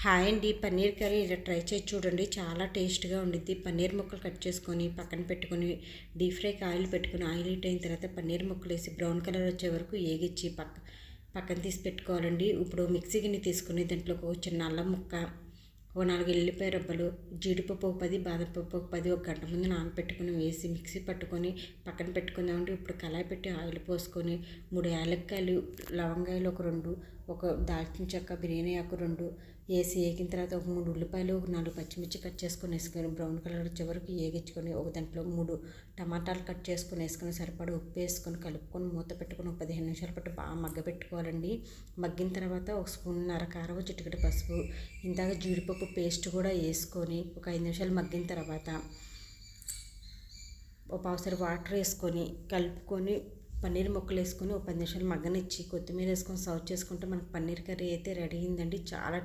Hi అండి, paneer curry ఇలా try చేసి చూడండి. చాలా టేస్ట్గా ఉండిద్ది. పన్నీర్ ముక్కలు కట్ చేసుకొని పక్కన పెట్టుకొని డీప్ ఫ్రైకి ఆయిల్ పెట్టుకొని ఆయిల్ హీట్ అయిన తర్వాత పన్నీర్ ముక్కలు వేసి బ్రౌన్ కలర్ వచ్చే వరకు ఏగిచ్చి పక్కన తీసి పెట్టుకోవాలండి. ఇప్పుడు మిక్సీ గిన్నె తీసుకుని దాంట్లో ఒక చిన్న అల్లం ముక్క, ఓ 4 ఎల్లిపాయ రబ్బలు, జీడిపప్పు ఒక 10, బాదం పప్పు ఒక 10 ఒక గంట ముందు నానబెట్టుకుని వేసి మిక్సీ పట్టుకొని పక్కన పెట్టుకుందామంటే ఇప్పుడు కళాయి పెట్టి ఆయిల్ పోసుకొని 3 యాలక్కాయలు, లవంగాయలు ఒక 2, ఒక దాల్చిన చెక్క, బిర్యానీ ఆకు 2 వేసి వేగిన తర్వాత ఒక 3 ఉల్లిపాయలు, ఒక 4 పచ్చిమిర్చి కట్ చేసుకొని వేసుకొని బ్రౌన్ కలర్ వచ్చే వరకు వేగించుకొని ఒక దాంట్లో 3 టమాటాలు కట్ చేసుకొని వేసుకొని సరిపడా ఉప్పు వేసుకొని కలుపుకొని మూత పెట్టుకొని ఒక 15 నిమిషాల పాటు బాగా మగ్గబెట్టుకోవాలండి. మగ్గిన తర్వాత ఒక స్పూన్నర కారం, చిటికెడు పసుపు, ఇందాక జీడిపప్పు పేస్ట్ కూడా వేసుకొని ఒక 5 నిమిషాలు మగ్గిన తర్వాత ఒక పావుసరి వాటర్ వేసుకొని కలుపుకొని పన్నీర్ ముక్కలు వేసుకొని ఒక 10 నిమిషాలు మగ్గనిచ్చి కొత్తిమీర వేసుకొని సర్వ్ చేసుకుంటే మనకు పన్నీర్ కర్రీ అయితే రెడీ అయిందండి. చాలా